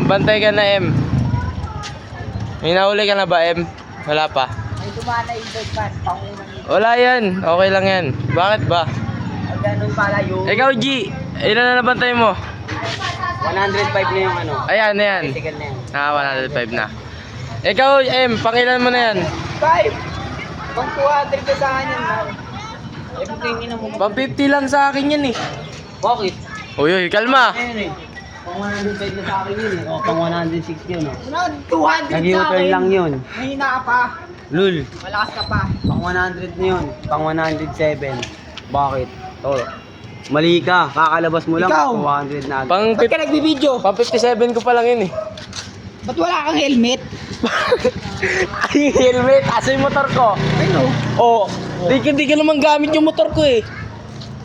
bantay ka na, M. May nahuli ka na ba, M? Wala pa. May dumana yung man. Pangunang ito. Wala yan. Okay lang yan. Bakit ba? Ganun pala yung Ikaw, G. Ilan na nabantay mo? 105 na yung ano. Ayan, ayan. Critical na yan. 105 na. Ikaw, M. Pangilan mo na yan. 5! Pang 200 ka sa akin yan, man. Eh, pagkingin na mo. Pang 50 lang sa akin yan eh. Bakit? Uy, uy, kalma. Ayun eh. Pang 105 na sa akin yun eh. O, pang 160 yun oh. 200 nag-u-turn lang yun. Mahina ka pa. Lul. Malakas ka pa. Pang 100 na yun. Pang 107. Bakit? Oh. Mali ka. Kakalabas mo lang. Ikaw. 200 na. Pang, Ba't ka nagbibideo? pang 57 ko pa lang yun eh. Ba't wala kang helmet? Ay, helmet. Asa yung motor ko? Ano? Oh, di ka naman gamit yung motor ko eh.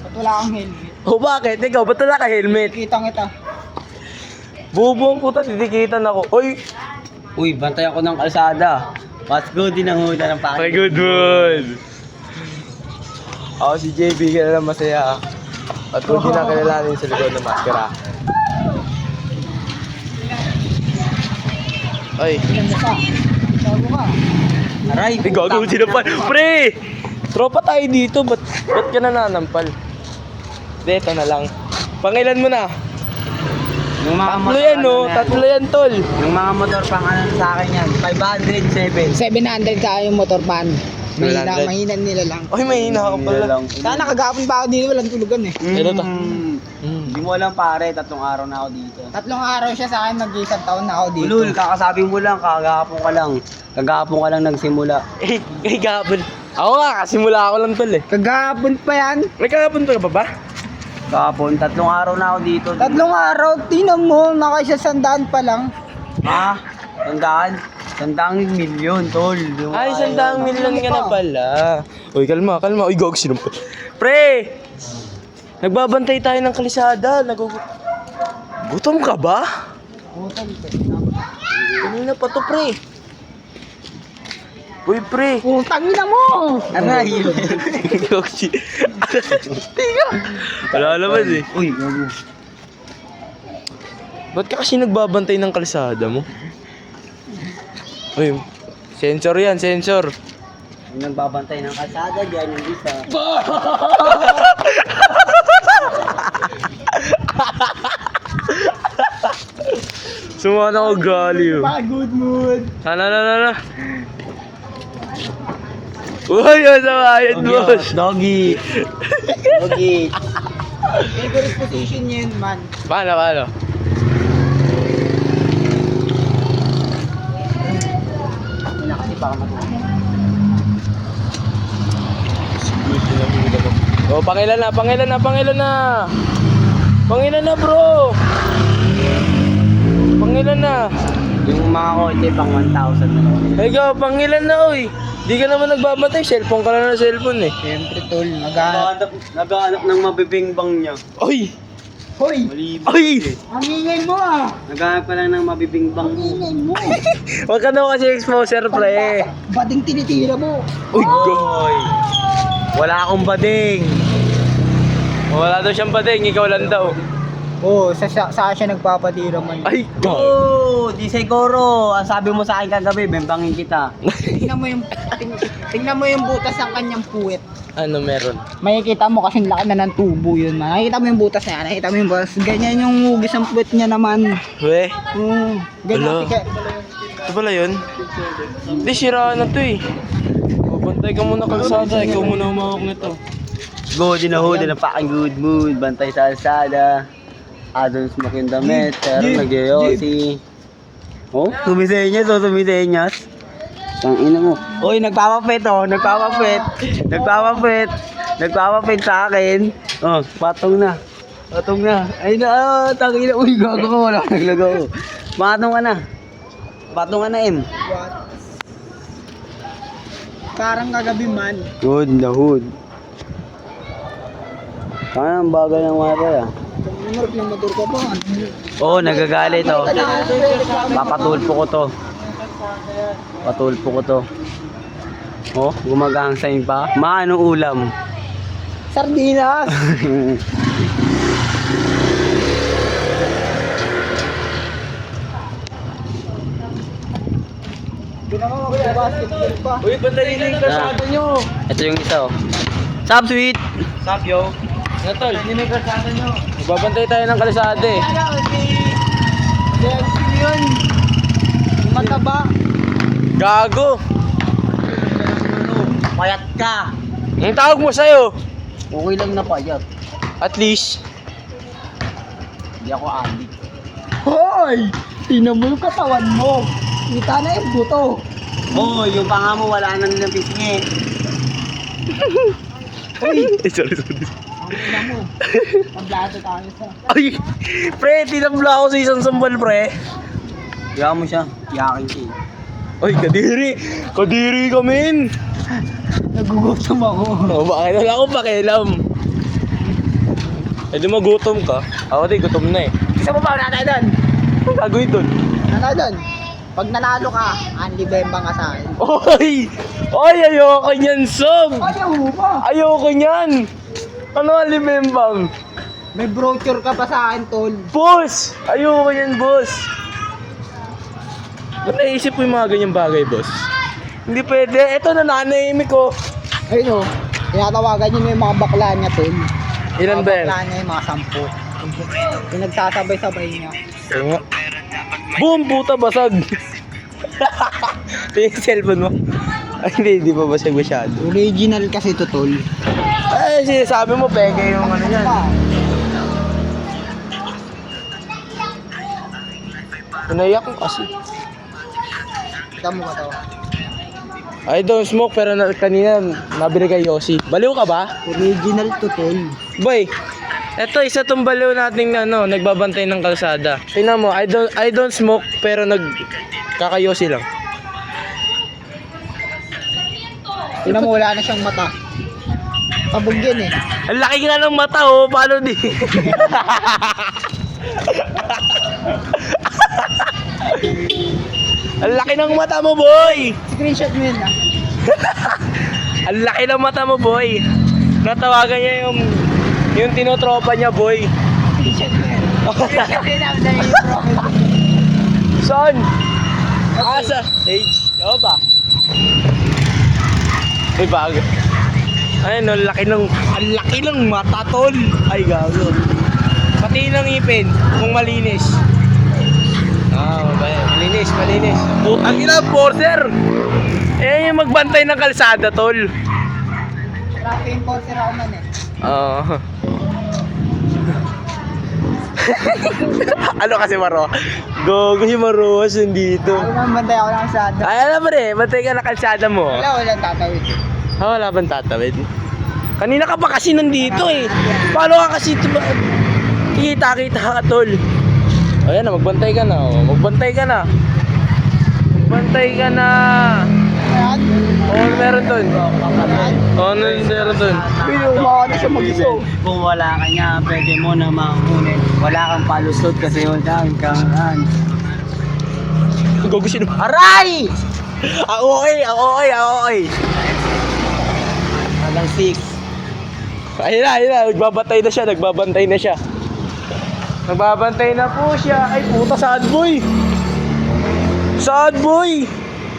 Ba't wala kang helmet? Oh, bakit? Ikaw, ba't wala ka helmet? Kitang kita. Bubuong puta, didikitan ako. Uy! Uy, bantay ako ng kalsada. Mas good din ang hula ng My good one! Ako si JB, ka na masaya. At kung di na kilalanin sa likod ng maskara. Ay, Ilan mo ka? Bago ka. Aray, ay gagawin sila pa. Pre! Tropa tayo dito, ba't ka nananampal? Hindi, ito na lang. Pangilan mo na? Yung mga Tatlo yan, no? Tatlo yan, tol. Yung mga motor pang ano sa akin yan. 507. 700 ka yung motor pan. Mahina, 700. mahinan nila lang. Ay, mahina ka pala. Sana kagapon pa ako dito, walang tulugan eh. Ito to. Hindi mo alam pare, 3 araw na ako dito. 3 araw siya sa akin, mag-isang taon na ako dito. Ulul, kakasabi mo lang, kagahapon ka lang. Kagahapon ka lang nagsimula. Eh, gabon. Ako nga, kasimula ako lang tol eh. Kagapon pa yan. May kahapon pa ka ba ba? Kahapon, 3 araw na ako dito. 3 araw, tinan mo, nakaisa sandaan pa lang. Ha? Tandaan? Tandaan milyon, tol. Yung Ay, kaya- 100 million ka na pala. Uy, kalma, kalma. Uy, gog, sino pa? Pre! Nagbabantay tayo ng kalisada. Gutom ka ba? Kanina pa to, pre. Uy, pre. Putang ina mo! Aray! Gog, Tiga. Wala naman eh. Uy, gago. Ba't ka kasi nagbabantay ng kalisada mo? Uy, sensor yan, sensor. Yung nagbabantay ng kalsada dyan, yung isa. Sumana ko gali. Good mood. Na. Uy, ang sabayan, boss. Doggy. Doggy. Favorite position niya yun, man. Paano? Wala kasi baka matulog. Oh, pangilan na. Pangilan na, bro. Pangilan na. Yung mga kotse pang 1,000 na lang. Ikaw, pangilan na, oy. Di ka naman nagbabatay. Cellphone ka lang ng cellphone eh. Siyempre, tol, naghahanap. Naghahanap ng mabibingbang niya. Oy! Hoy! Maliban. Oy! Ang ingay mo ah! Naghahanap ka lang ng mabibingbang Ang mo. ingay mo! Huwag ka daw kasi exposer, pre. Bading tinitira mo! Uy, goy. Wala akong bading. Wala daw siyang bading. Ikaw lang daw. Oo, sa siya nagpapadira man. Ay, goy. Oh, di siguro. Ang sabi mo sa akin kagabi, bembangin kita. Tingnan mo yung butas ng kanyang puwet. Ano meron? Makikita mo kasi laki na ng tubo yun, man. Nakikita mo yung butas niya, nakikita mo yung butas. Ganyan yung hugis ng puwet niya naman. We, Oo, ganyan. Wala. ito pala yun? Hindi, siraan na to eh. Bantay ka muna kalsada. Ikaw muna umawak nito. Good in a hood, in a fucking good mood. Bantay sa alsada. Adon smoking damit. Pero nagyoyosi. Oh, sumisenyas, sumisenyas. Tang ina mo. Uy, nagpapapit oh, nagpapapit. Nagpapapit sa akin. Oh, patong na. Ay na, tangina. Uy, gago ka, wala akong naglagaw. Patong ka na, M. Parang kagabi man. Good in the hood. Kaya ang bagal ng wala ah. Nangarap ng motor ka ba? Oo, nagagalit oh. Papatulpo ko to. Oh, gumagang sign pa. Maano ulam? Sardinas! naman mag-basketball pa. Uy, bantayin na yung kalsada nyo. Ito yung isa oh. Sup, sweet? Sup, yo? Ano, tol? Hindi na yung kalsada nyo. Magbabantay tayo ng kalsada eh. Yun. Mataba. Gago. Payat ka. Ang tawag mo sa'yo. Okay lang na payat. At least. Hindi ako adik. Hoy! Tingnan mo yung katawan mo. Kita na yung buto. Oh, yung panga mo wala na nilang pisngi. Sorry. Ang ina mo. Paglato tayo sa... Ay, pre, tinabla ako sa isang sambal, pre. Kaya mo siya. Yakin siya. Ay, kadiri. Kadiri ka, men. Nagugutom ako. Oh, bakit wala akong pakialam? Eh, di magutom ka. Ako di, gutom na eh. Isa mo ba nanay doon? Anong gagawin doon? Nanay doon. Pag nanalo ka, Anli Bembang ka sa akin. Oy! Oy, ayoko niyan, Sob! Ayaw mo ba? Ayoko niyan! Ano ang limembang? May brochure ka pa sa akin, tol. Boss! Ayoko niyan, boss! Ba't naisip mo yung mga ganyang bagay, boss? Hindi pwede. Ito, nananahimik ko. Ayun o. Tinatawagan niyo na yung mga bakla niya, tol. Ilan ba yan? Bakla niya yung mga 10. Yung nagsasabay-sabay niya. Oo nga. Boom! Puta, basag! Ito yung cellphone mo. Ay, hindi pa basag masyado. Original kasi to, tol. Ay, sinasabi mo, peke yung ano yan. Pinayak ko kasi. Kita mo ba to? I don't smoke pero kanina nabili kay Yossi. Baliw ka ba? Original to, tol. Boy, eto isa tong baliw nating ano, nagbabantay ng kalsada. Tingnan mo, I don't smoke pero kakayosi lang. Tingnan mo, wala na siyang mata. Kabog yan eh. Ang laki nga ng mata oh, paano di? Ang laki ng mata mo, boy! Screenshot mo yun ah. Ang laki ng mata mo, boy! Natawagan niya yung tinotropa niya, boy. Screenshot mo yun. Screenshot mo yun ah, dahil yung profile. Son! Asa? Stage? Oo ba? Ay, bago. Ayun, ang laki ng mata, tol. Ay, gago. Pati ng ipin, kung malinis. Ah, malinis. Ang ina, porter! Eh, yung magbantay ng kalsada, tol. Traffic enforcer ako man eh. Oo. Ano kasi Maro? Gogo si Maro, nandito. Ako naman bantay ako ng kalsada. Ay, alam mo rin, bantay ka ng kalsada mo. Walang tatawid eh. Ah, wala bang tatawid? Kanina ka pa kasi nandito eh. Paano ka kasi kikita-kita ka, tol? Ayan na, magbantay ka na. Oh. Magbantay ka na. Ayan. Oh, meron dun. Ayan. Oh, meron dun. Pili umawa na siya mag-iso. Kung wala ka niya, pwede mo na makunin. Wala kang palusot kasi wala kang Gogo sino? Aray! Ako okay. Hanggang 6. Ayun na. Nagbabantay na siya. Nagbabantay na po siya. Ay, puta, sad boy.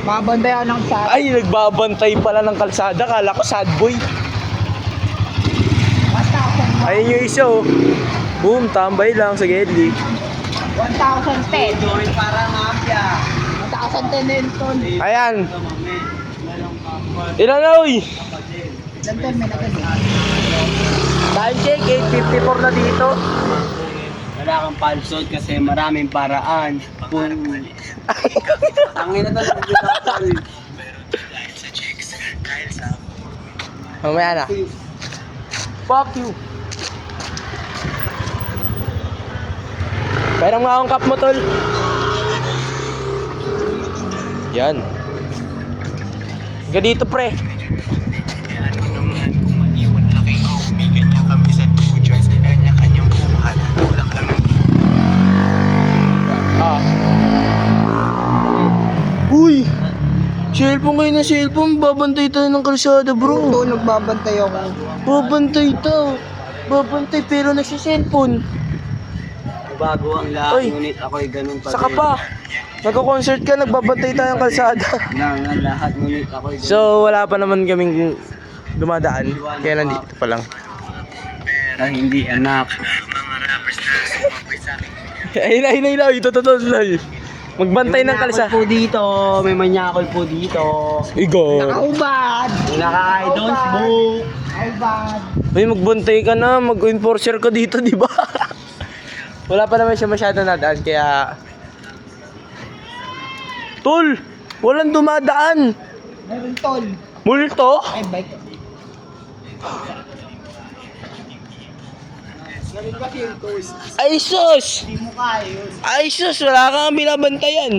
Mabantay ako ng kalsada. Ay, nagbabantay pala ng kalsada. Kala ko sad boy. Basta ako. Ayun yung isa oh. Boom, tambay lang sa Gedli. 1,010. Join para mafia. 1,010 din, tol. Ayan. Ilan na uy? Ilan tol, may nagad eh. Time check, 8:54 na dito. Wala kang palusot kasi maraming paraan. Tangin na talaga. Mamaya na. Fuck you. Pero nga akong cup mo, tol. Yan. Higa dito, pre. Ah. Uy! Cellphone kayo na cellphone. Babantay tayo ng kalsada, bro. Tol, nagbabantay ako. Babantay tayo. Babantay pero nagsiselfone. Bago ang lahat, Oy. ngunit ako'y ganun pa Saka din. pa. Nagko-concert ka, nagbabantay tayong kalsada. Lang lahat ngunit ako So, wala pa naman kaming dumadaan. Kaya nandito pa lang. na hindi anak. Ayun. Ito, magbantay ng kalsada. po dito, may manyakol po dito. Igor. Nakahubad! Naka-idons book. Nakahubad! May magbantay ka na, mag-enforcer ka dito, di ba? Wala pa naman siya masyado nadaan, kaya... Tol! Walang dumadaan! Meron tol. Multo? Ay, bike. Ganun kasi yung tol. Ay, sus! Hindi mo kaya yun. Ay, sus! Wala kang binabantayan.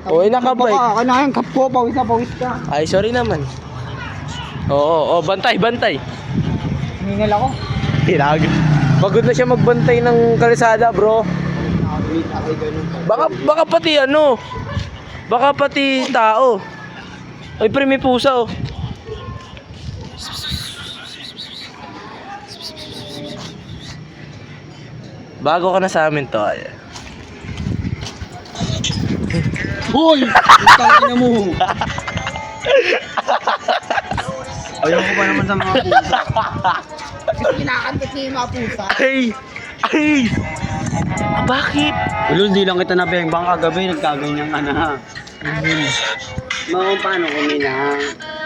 O, nakabike. Kanahin, kapko, pawis na pawis ka. Ay, sorry naman. Oo, bantay. Hiningal ako. Hirag. Pagod na siya magbantay ng kalsada, bro. Nakawit, ganun. Baka pati ano? Baka pati tao. Ay, pre, may pusa, oh. Bago ka na sa amin, to. Hoy! Putang ina mo. Ayaw ko pa naman sa mga pusa. Kasi kinakantik niya yung mga pusa. Ay! Bakit? Ulo, hindi lang kita nabembang kagabi, nagkaganyan ka na. Mga paano kuminang?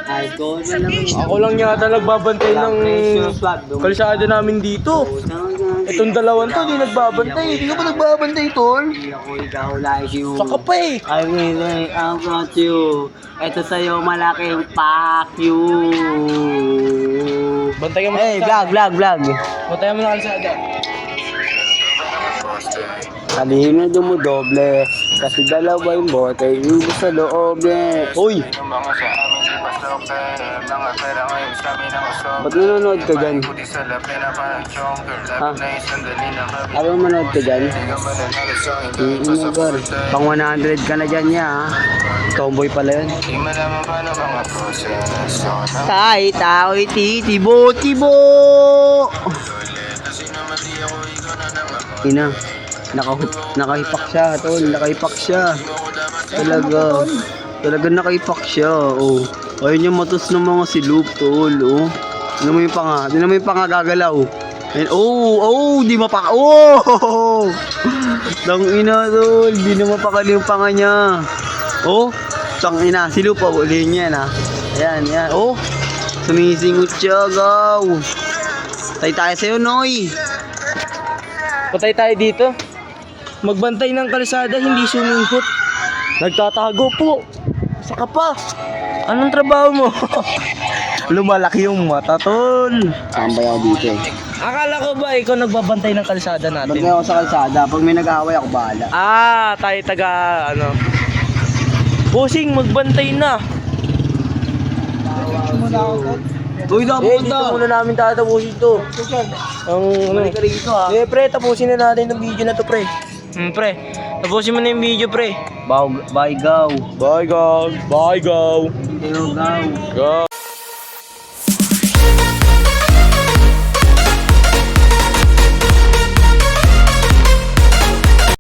Alcohol na naman. Ako lang yata nagbabantay ng kalsada namin dito. Itong dalawang to, di nagbabantay. Hindi ka ba nagbabantay, tol? Hindi ako ikaw like you. Saka pa eh. I really want you. Ito sa'yo malaking fuck you. Bantayan mo Hey, na vlog. Bantayan mo na kalsada. Sabihin na dumudoble. Kasi dalawa yung bote, yung sa loob eh. Uy! Ba't nanonood ka dyan? Ha? Ano manood ka dyan? Pang 100 ka na dyan niya ha? Tomboy pala yun. Tay, tao'y titibo. Ina, nakahipak siya, tol. Nakahipak siya. Talaga nakahipak siya. Oh. Ayun yung matos ng mga silop, tol. Oh. Tignan mo yung panga gagalaw. And, di mapaka. Oh! Tang ina, tol. Di na mapakali yung panga niya. Oh, tang ina, silop pa. Ulihin niya na. Ayan. Oh, sumisingot siya, gaw. Tay tayo sa'yo, Noy. Patay tayo dito. Magbantay ng kalsada, hindi sumingkot. Nagtatago po. Saka pa. Anong trabaho mo? Lumalaki yung mata, tol. Sambay ako dito eh. Akala ko ba ikaw nagbabantay ng kalsada Ba't natin? ako sa kalsada? Pag may nag-aaway ako, bahala. Tayo taga, ano. Bossing, magbantay na. Muna ako, tol. Uy, Dito muna namin tatapusin to. Ang, ano, rito ah. pre, tapusin na natin itong video na to, pre. Pre, tapusin mo na yung video, pre. Bye, gaw. Bye, go. Hello, gaw. Go.